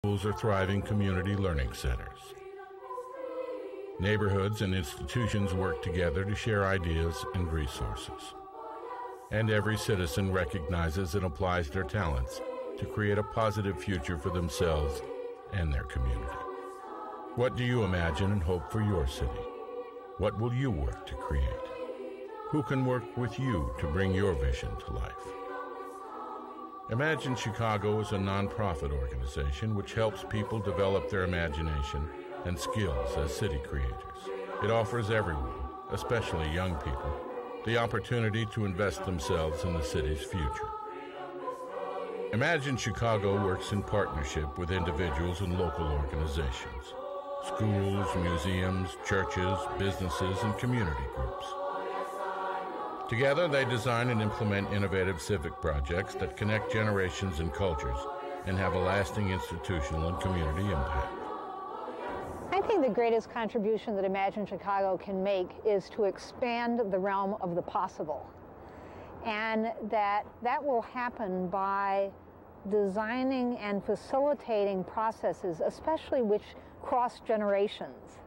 Schools are thriving community learning centers. Neighborhoods and institutions work together to share ideas and resources. And every citizen recognizes and applies their talents to create a positive future for themselves and their community. What do you imagine and hope for your city? What will you work to create? Who can work with you to bring your vision to life? Imagine Chicago is a nonprofit organization which helps people develop their imagination and skills as city creators. It offers everyone, especially young people, the opportunity to invest themselves in the city's future. Imagine Chicago works in partnership with individuals and local organizations, schools, museums, churches, businesses, and community groups. Together, they design and implement innovative civic projects that connect generations and cultures and have a lasting institutional and community impact. I think the greatest contribution that Imagine Chicago can make is to expand the realm of the possible. And that will happen by designing and facilitating processes, especially which cross generations,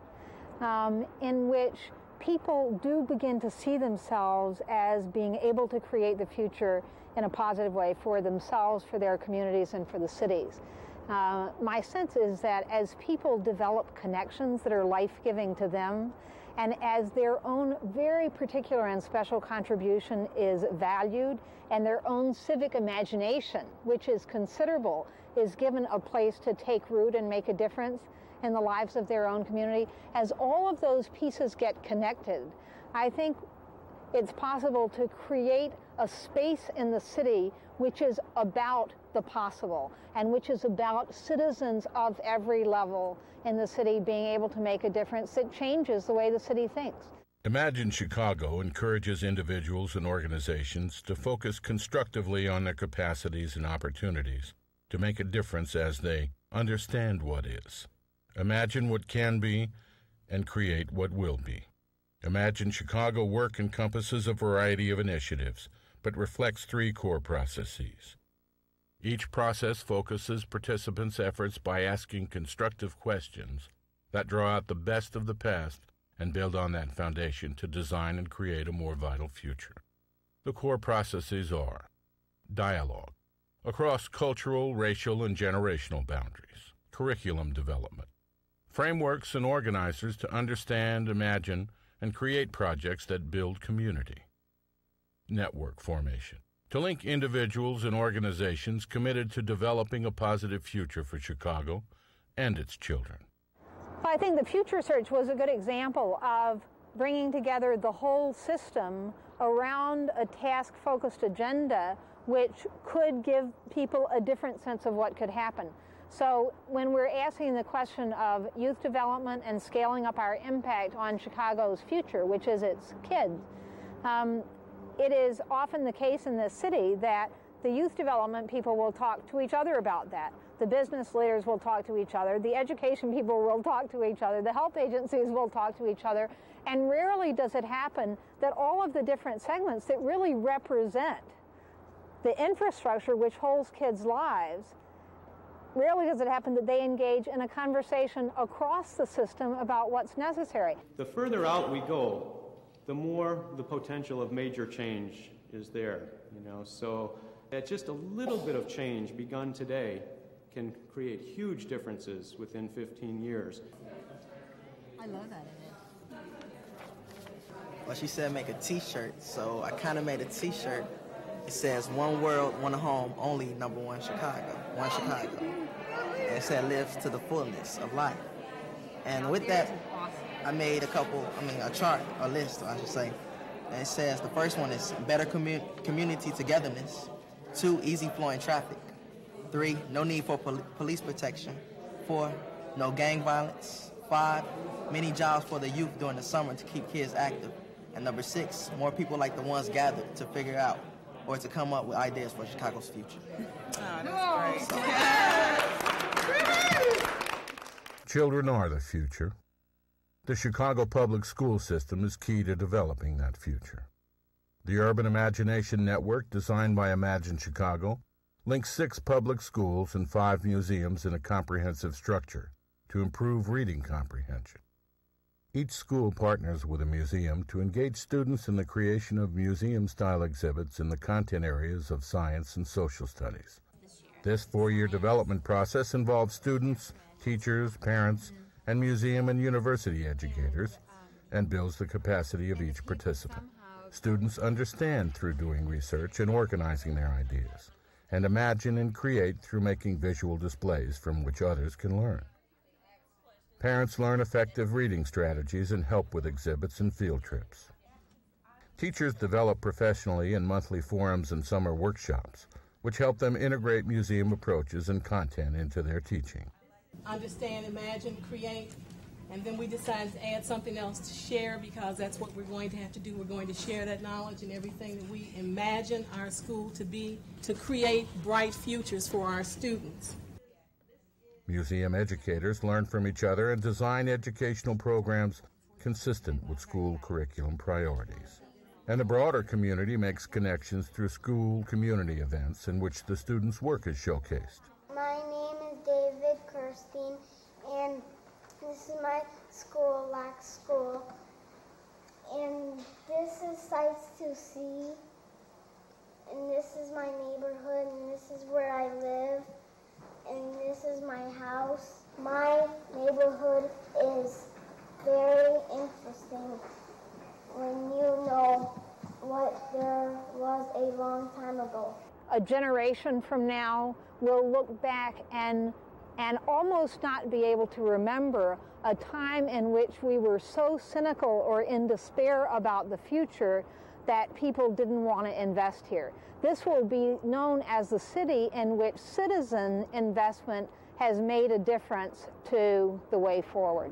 in which people do begin to see themselves as being able to create the future in a positive way for themselves, for their communities, and for the cities. My sense is that as people develop connections that are life-giving to them, and as their own very particular and special contribution is valued, and their own civic imagination, which is considerable, is given a place to take root and make a difference in the lives of their own community, as all of those pieces get connected, I think it's possible to create a space in the city which is about the possible and which is about citizens of every level in the city being able to make a difference that changes the way the city thinks. Imagine Chicago encourages individuals and organizations to focus constructively on their capacities and opportunities to make a difference as they understand what is, imagine what can be, and create what will be. Imagine Chicago work encompasses a variety of initiatives, but reflects three core processes. Each process focuses participants' efforts by asking constructive questions that draw out the best of the past and build on that foundation to design and create a more vital future. The core processes are dialogue, across cultural, racial, and generational boundaries, curriculum development, frameworks and organizers to understand, imagine, and create projects that build community, network formation, to link individuals and organizations committed to developing a positive future for Chicago and its children. Well, I think the Future Search was a good example of bringing together the whole system around a task-focused agenda which could give people a different sense of what could happen. So when we're asking the question of youth development and scaling up our impact on Chicago's future, which is its kids, it is often the case in this city that the youth development people will talk to each other about that. The business leaders will talk to each other. The education people will talk to each other. The health agencies will talk to each other. And rarely does it happen that all of the different segments that really represent the infrastructure which holds kids' lives, rarely does it happen that they engage in a conversation across the system about what's necessary. The further out we go, the more the potential of major change is there, so that just a little bit of change begun today can create huge differences within 15 years. I love that in it. Well, she said make a t-shirt, so I kind of made a t-shirt. It says one world, one home, only number one Chicago, one Chicago. And it said lives to the fullness of life. And with that, I made a chart, a list, I should say. And it says the first one is better community togetherness. 2, easy flowing traffic. 3, no need for police protection. 4, no gang violence. 5, many jobs for the youth during the summer to keep kids active. And number 6, more people like the ones gathered to figure out or to come up with ideas for Chicago's future. Oh, that's great. Children are the future. The Chicago public school system is key to developing that future. The Urban Imagination Network, designed by Imagine Chicago, links 6 public schools and 5 museums in a comprehensive structure to improve reading comprehension. Each school partners with a museum to engage students in the creation of museum-style exhibits in the content areas of science and social studies. This 4-year development process involves students, teachers, parents, and museum and university educators, and builds the capacity of each participant. Students understand through doing research and organizing their ideas, and imagine and create through making visual displays from which others can learn. Parents learn effective reading strategies and help with exhibits and field trips. Teachers develop professionally in monthly forums and summer workshops, which help them integrate museum approaches and content into their teaching. Understand, imagine, create, and then we decided to add something else to share, because that's what we're going to have to do. We're going to share that knowledge and everything that we imagine our school to be, to create bright futures for our students. Museum educators learn from each other and design educational programs consistent with school curriculum priorities. And the broader community makes connections through school community events in which the students' work is showcased. My name is David Kirstein, and this is my school, Lax School. And this is sights to see, and this is my neighborhood, and this is where I live, and this is my house. My neighborhood is very interesting when you know what there was a long time ago. A generation from now will look back and almost not be able to remember a time in which we were so cynical or in despair about the future that people didn't want to invest here. This will be known as the city in which citizen investment has made a difference to the way forward.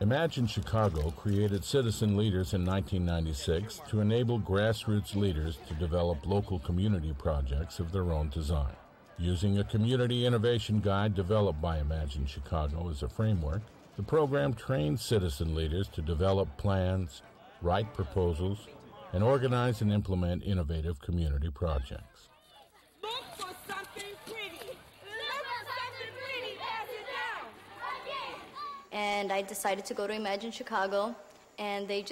Imagine Chicago created citizen leaders in 1996 to enable grassroots leaders to develop local community projects of their own design. Using a community innovation guide developed by Imagine Chicago as a framework, the program trains citizen leaders to develop plans, write proposals, and organize and implement innovative community projects. Look for something pretty. Look for something pretty. Pass it down. Again. And I decided to go to Imagine Chicago, and they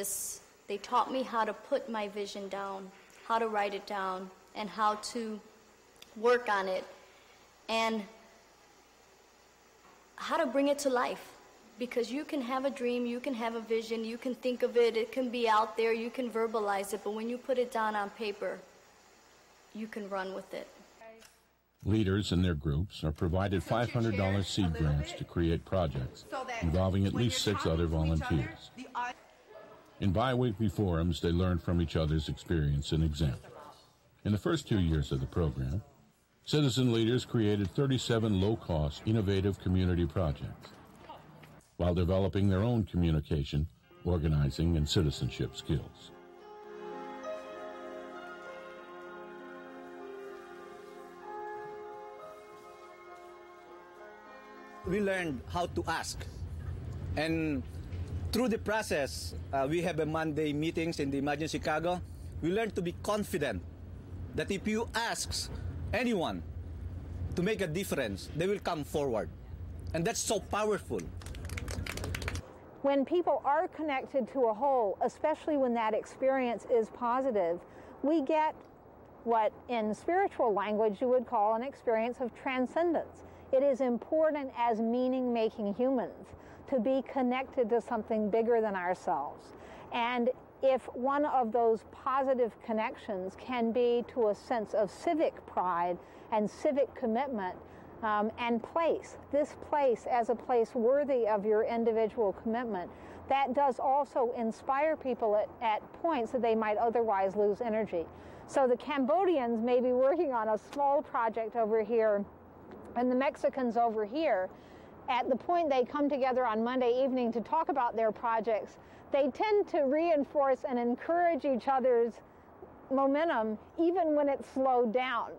taught me how to put my vision down, how to write it down, and how to work on it, and how to bring it to life. Because you can have a dream, you can have a vision, you can think of it, it can be out there, you can verbalize it, but when you put it down on paper, you can run with it. Leaders and their groups are provided $500 seed grants to create projects involving at least 6 other volunteers. In bi-weekly forums, they learn from each other's experience and example. In the first 2 years of the program, citizen leaders created 37 low-cost, innovative community projects, while developing their own communication, organizing, and citizenship skills. We learned how to ask, and through the process, we have a Monday meetings in the Imagine Chicago. We learned to be confident that if you ask anyone to make a difference, they will come forward, and that's so powerful. When people are connected to a whole, especially when that experience is positive, we get what in spiritual language you would call an experience of transcendence. It is important as meaning-making humans to be connected to something bigger than ourselves. And if one of those positive connections can be to a sense of civic pride and civic commitment, and this place as a place worthy of your individual commitment, that does also inspire people at points that they might otherwise lose energy. So the Cambodians may be working on a small project over here, and the Mexicans over here. At the point they come together on Monday evening to talk about their projects, they tend to reinforce and encourage each other's momentum even when it's slowed down.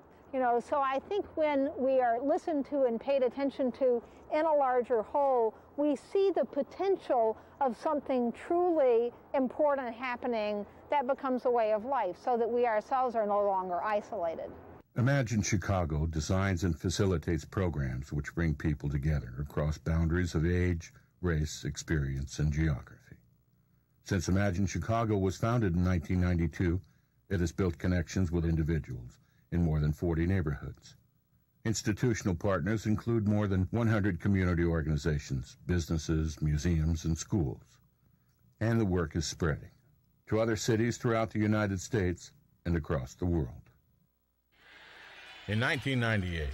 So I think when we are listened to and paid attention to in a larger whole, we see the potential of something truly important happening that becomes a way of life, so that we ourselves are no longer isolated. Imagine Chicago designs and facilitates programs which bring people together across boundaries of age, race, experience, and geography. Since Imagine Chicago was founded in 1992, it has built connections with individuals in more than 40 neighborhoods. Institutional partners include more than 100 community organizations, businesses, museums, and schools. And the work is spreading to other cities throughout the United States and across the world. In 1998,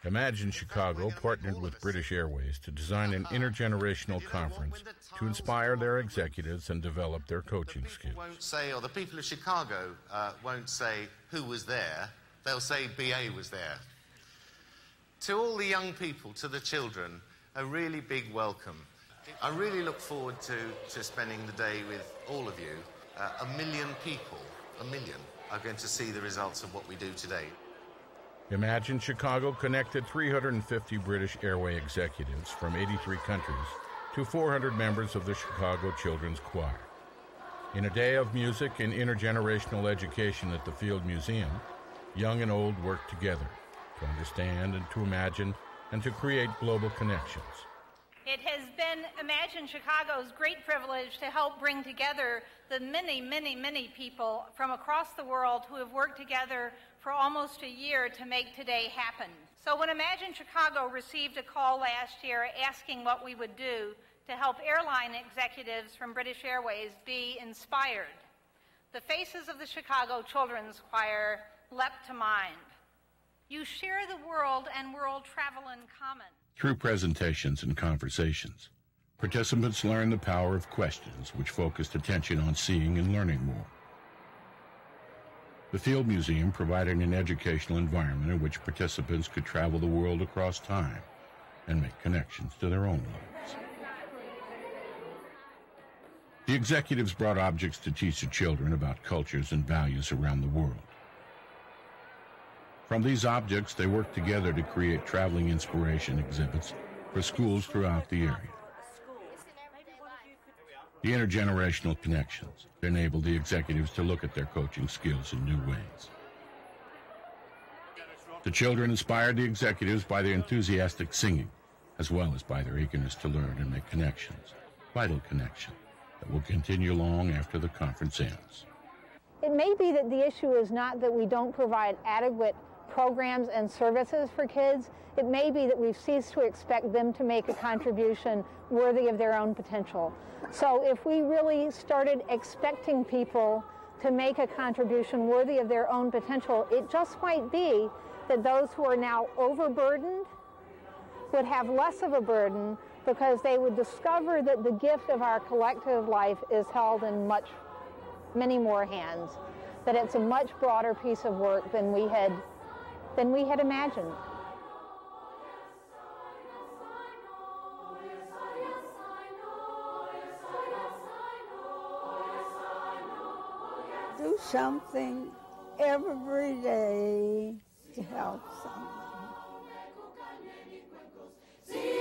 Imagine Chicago partnered with British Airways to design an intergenerational conference to inspire their executives and develop their coaching skills. Won't say, or the people of Chicago won't say who was there, they'll say BA was there. To all the young people, to the children, a really big welcome. I really look forward to spending the day with all of you. 1 million people, 1 million, are going to see the results of what we do today. Imagine Chicago connected 350 British Airway executives from 83 countries to 400 members of the Chicago Children's Choir. In a day of music and intergenerational education at the Field Museum, young and old worked together to understand and to imagine and to create global connections. It has been Imagine Chicago's great privilege to help bring together the many, many, many people from across the world who have worked together for almost a year to make today happen. So when Imagine Chicago received a call last year asking what we would do to help airline executives from British Airways be inspired, the faces of the Chicago Children's Choir leapt to mind. You share the world and world travel in common. Through presentations and conversations, participants learn the power of questions which focused attention on seeing and learning more. The Field Museum provided an educational environment in which participants could travel the world across time and make connections to their own lives. The executives brought objects to teach the children about cultures and values around the world. From these objects, they worked together to create traveling inspiration exhibits for schools throughout the area. The intergenerational connections enabled the executives to look at their coaching skills in new ways. The children inspired the executives by their enthusiastic singing, as well as by their eagerness to learn and make connections, vital connections that will continue long after the conference ends. It may be that the issue is not that we don't provide adequate programs and services for kids. It may be that we've ceased to expect them to make a contribution worthy of their own potential. So if we really started expecting people to make a contribution worthy of their own potential, it just might be that those who are now overburdened would have less of a burden because they would discover that the gift of our collective life is held in many more hands, that it's a much broader piece of work than we had imagined. Do something every day to help someone. Si